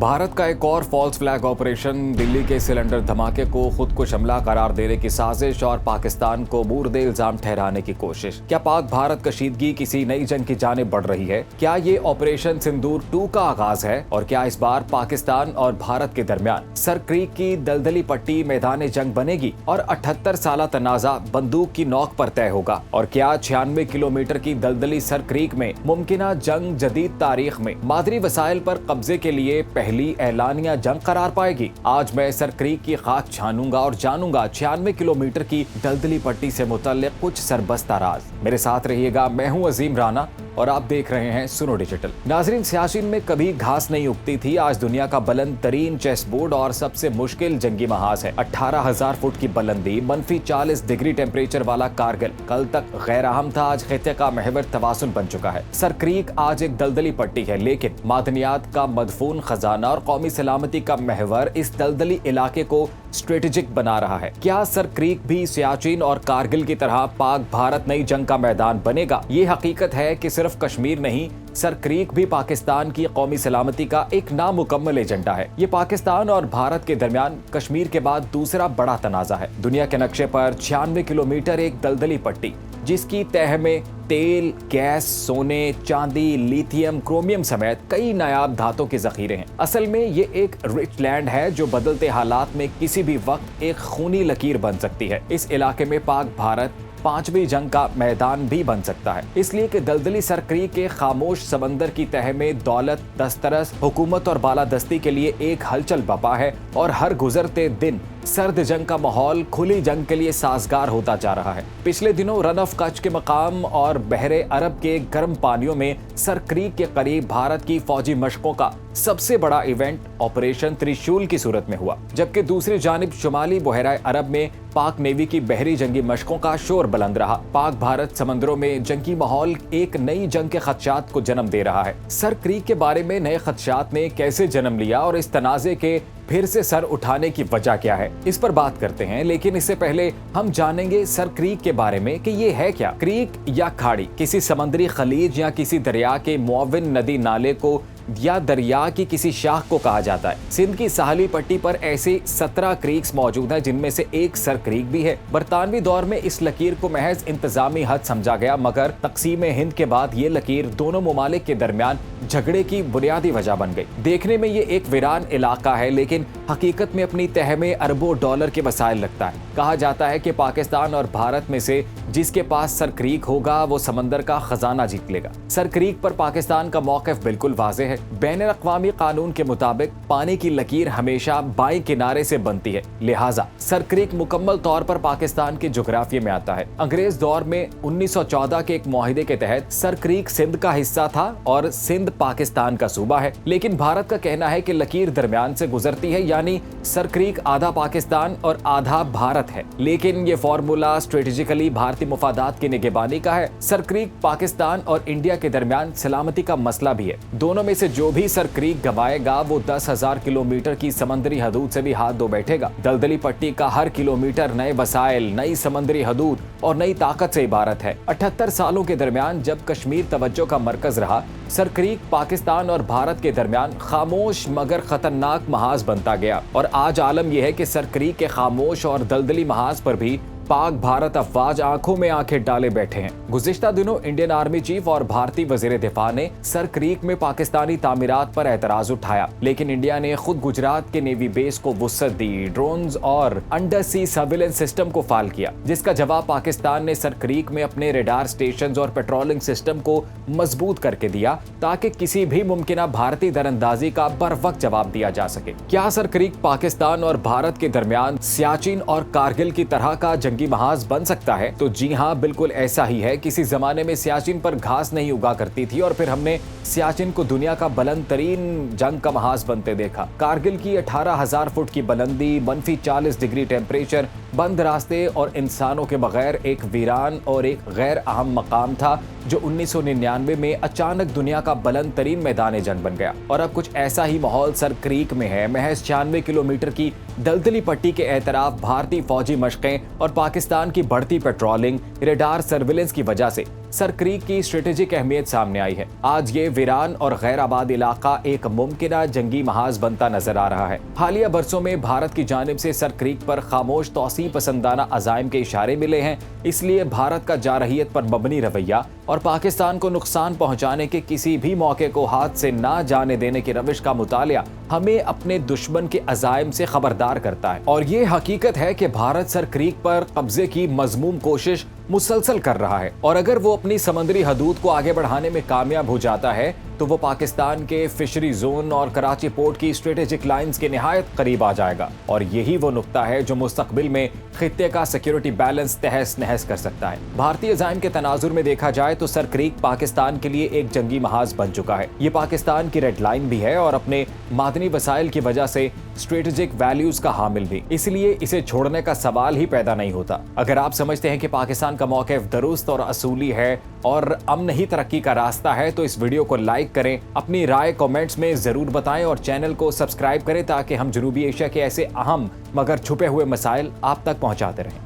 भारत का एक और फॉल्स फ्लैग ऑपरेशन, दिल्ली के सिलेंडर धमाके को खुदकुश हमला करार देने की साजिश और पाकिस्तान को मुर्दे इल्जाम ठहराने की कोशिश। क्या पाक भारत कशीदगी किसी नई जंग की जानिब बढ़ रही है? क्या ये ऑपरेशन सिंदूर 2 का आगाज है? और क्या इस बार पाकिस्तान और भारत के दरमियान सर क्रीक की दलदली पट्टी मैदान जंग बनेगी और 78 साल तनाजा बंदूक की नोक पर तय होगा? और क्या 96 किलोमीटर की दलदली सर क्रीक में मुमकिना जंग जदीद तारीख में मादरी वसाइल पर कब्जे के लिए पहली ऐलानिया जंग करार पाएगी? आज मैं सर क्रीक की खाक छानूंगा और जानूंगा 96 किलोमीटर की दलदली पट्टी से मुतल्लिक कुछ सरबस्ता राज। मेरे साथ रहिएगा, मैं हूं अजीम राना और आप देख रहे हैं सुनो डिजिटल। नाजरीन, सियाचिन में कभी घास नहीं उगती थी, आज दुनिया का बुलंद तरीन चेस बोर्ड और सबसे मुश्किल जंगी महाज है। 18,000 फुट की बुलंदी, -40 डिग्री टेम्परेचर वाला कारगिल कल तक गैर अहम था, आज खित्ते का महवर तवासुन बन चुका है। सर क्रीक आज एक दलदली पट्टी है, लेकिन मादनियात का मदफून खजाना और कौमी सलामती का महवर इस दलदली इलाके को स्ट्रेटेजिक बना रहा है। क्या सर क्रीक भी सियाचिन और कारगिल की तरह पाक भारत नई जंग का मैदान बनेगा? ये हकीकत है कि सिर्फ कश्मीर नहीं, सर क्रीक भी पाकिस्तान की कौमी सलामती का एक नामुकम्मल एजेंडा है। ये पाकिस्तान और भारत के दरमियान कश्मीर के बाद दूसरा बड़ा तनाजा है। दुनिया के नक्शे पर 96 किलोमीटर एक दलदली पट्टी, जिसकी तह में तेल, गैस, सोने, चांदी, लिथियम, क्रोमियम समेत कई नायाब धातों के जखीरे हैं। असल में ये एक रिच लैंड है जो बदलते हालात में किसी भी वक्त एक खूनी लकीर बन सकती है। इस इलाके में पाक भारत 5वीं जंग का मैदान भी बन सकता है, इसलिए कि दलदली सर क्रीक के खामोश समंदर की तह में दौलत, दस्तरस, हुकूमत और बालादस्ती के लिए एक हलचल बपा है और हर गुजरते दिन सर्द जंग का माहौल खुली जंग के लिए साजगार होता जा रहा है। पिछले दिनों रन ऑफ कच्छ के मकाम और बहरे अरब के गर्म पानियों में सर क्रीक के करीब भारत की फौजी मशकों का सबसे बड़ा इवेंट ऑपरेशन त्रिशूल की सूरत में हुआ, जबकि दूसरी जानिब शुमाली बहरा अरब में पाक नेवी की बहरी जंगी मशकों का शोर बुलंद रहा। पाक भारत समंदरों में जंगी माहौल एक नई जंग के खदशात को जन्म दे रहा है। सर क्रीक के बारे में नए खदशात ने कैसे जन्म लिया और इस तनाजे के फिर से सर उठाने की वजह क्या है, इस पर बात करते हैं। लेकिन इससे पहले हम जानेंगे सर क्रीक के बारे में कि ये है क्या। क्रीक या खाड़ी किसी समंदरी खलीज या किसी दरिया के मुआविन नदी नाले को या दरिया की किसी शाख को कहा जाता है। सिंध की साहली पट्टी पर ऐसे 17 क्रीक्स मौजूद हैं, जिनमें से एक सर क्रीक भी है। बरतानवी दौर में इस लकीर को महज इंतजामी हद समझा गया, मगर तकसीम हिंद के बाद ये लकीर दोनों मुमालिक के दरमियान झगड़े की बुनियादी वजह बन गई। देखने में ये एक वीरान इलाका है, लेकिन हकीकत में अपनी तह में अरबों डॉलर के वसाइल रखता है। कहा जाता है कि पाकिस्तान और भारत में से जिसके पास सर क्रीक होगा वो समंदर का खजाना जीत लेगा। सर क्रीक पर पाकिस्तान का मौक़िफ़ बिल्कुल वाज़ेह है। बैनुल-अक़वामी कानून के मुताबिक पानी की लकीर हमेशा बाएं किनारे से बनती है, लिहाजा सर क्रीक मुकम्मल तौर पर पाकिस्तान के जोग्राफिये में आता है। अंग्रेज दौर में 1914 के एक मुआहिदे के तहत सर क्रीक सिंध का हिस्सा था और सिंध पाकिस्तान का सूबा है, लेकिन भारत का कहना है कि लकीर दरमियान से गुजरती है, यानी सर क्रीक आधा पाकिस्तान और आधा भारत है। लेकिन ये फॉर्मूला स्ट्रेटेजिकली भारतीय मुफादात की निगहबानी का है। सर क्रीक पाकिस्तान और इंडिया के दरमियान सलामती का मसला भी है। दोनों में से जो भी सर क्रीक गवाएगा वो 10,000 किलोमीटर की समंदरी हदूद से भी हाथ धो बैठेगा। दलदली पट्टी का हर किलोमीटर नए वसाइल, नई समंदरी हदूद और नई ताकत से इबारत है। 78 सालों के दरमियान जब कश्मीर तवज्जो का मरकज रहा, सर क्रीक पाकिस्तान और भारत के दरमियान खामोश मगर खतरनाक महाज बनता गया। और आज आलम यह है कि सर क्रीक के खामोश और दलदली महाज पर भी पाक भारत अफवाज आंखों में आंखें डाले बैठे हैं। गुज़िश्ता दिनों इंडियन आर्मी चीफ और भारतीय वज़ीर दिफा ने सर क्रीक में पाकिस्तानी तामीरात पर एतराज उठाया, लेकिन इंडिया ने खुद गुजरात के नेवी बेस को वुसअत दी, ड्रोन्स और अंडर सी सर्विलेंस सिस्टम को फाल किया, जिसका जवाब पाकिस्तान ने सर क्रीक में अपने रेडार स्टेशन और पेट्रोलिंग सिस्टम को मजबूत करके दिया, ताकि किसी भी मुमकिना भारतीय दरअंदाजी का बर वक्त जवाब दिया जा सके। क्या सर क्रीक पाकिस्तान और भारत के दरमियान सियाचिन और कारगिल की तरह का जंगी महाज बन सकता है? तो जी हाँ, बिल्कुल ऐसा ही है। किसी जमाने में सियाचिन पर घास नहीं उगा करती थी और फिर हमने सियाचिन को दुनिया का बुलंद तरीन जंग का महाज बनते देखा। कारगिल की 18,000 फुट की बुलंदी, -40 डिग्री टेम्परेचर, बंद रास्ते और इंसानों के बगैर एक वीरान और एक गैर अहम मकाम था, जो 1999 में अचानक दुनिया का बुलंद तरीन मैदान जंग बन गया। और अब कुछ ऐसा ही माहौल सर क्रीक में है। महज 96 किलोमीटर की दलदली पट्टी के एतराफ भारतीय फौजी मशकें और पाकिस्तान की बढ़ती पेट्रोलिंग, रेडार सर्विलेंस की वजह से सर क्रीक की स्ट्रेटेजिक अहमियत सामने आई है। आज ये वीरान और गैर आबाद इलाका एक मुमकिन जंगी महाज बनता नजर आ रहा है। हालिया बरसों में भारत की जानिब से सर क्रीक पर खामोश तौसी पसंदाना अज़ाइम के इशारे मिले हैं। इसलिए भारत का जारहियत पर मबनी रवैया और पाकिस्तान को नुकसान पहुंचाने के किसी भी मौके को हाथ से ना जाने देने की रविश का मुतालिया हमें अपने दुश्मन के अज़ाइम से खबरदार करता है। और ये हकीकत है कि भारत सर क्रीक पर कब्जे की मज़मूम कोशिश मुसलसल कर रहा है, और अगर वो अपनी समंदरी हदूद को आगे बढ़ाने में कामयाब हो जाता है तो वो पाकिस्तान के फिशरी जोन और कराची पोर्ट की स्ट्रेटेजिक लाइंस के निहायत करीब आ जाएगा। और यही वो नुक्ता है जो मुस्तकबिल में खित्ते का सिक्योरिटी बैलेंस तहस नहस कर सकता है। भारतीय अज़ाइम के तनाजुर में देखा जाए तो सर क्रीक पाकिस्तान के लिए एक जंगी महाज बन चुका है। ये पाकिस्तान की रेड लाइन भी है और अपने मादनी वसाइल की वजह से स्ट्रेटेजिक वैल्यूज का हामिल भी, इसलिए इसे छोड़ने का सवाल ही पैदा नहीं होता। अगर आप समझते हैं कि पाकिस्तान का मौक़िफ़ दुरुस्त और असूली है और अमन ही तरक्की का रास्ता है तो इस वीडियो को लाइक करें, अपनी राय कमेंट्स में ज़रूर बताएं और चैनल को सब्सक्राइब करें ताकि हम जनूबी एशिया के ऐसे अहम मगर छुपे हुए मसाइल आप तक पहुंचाते रहें।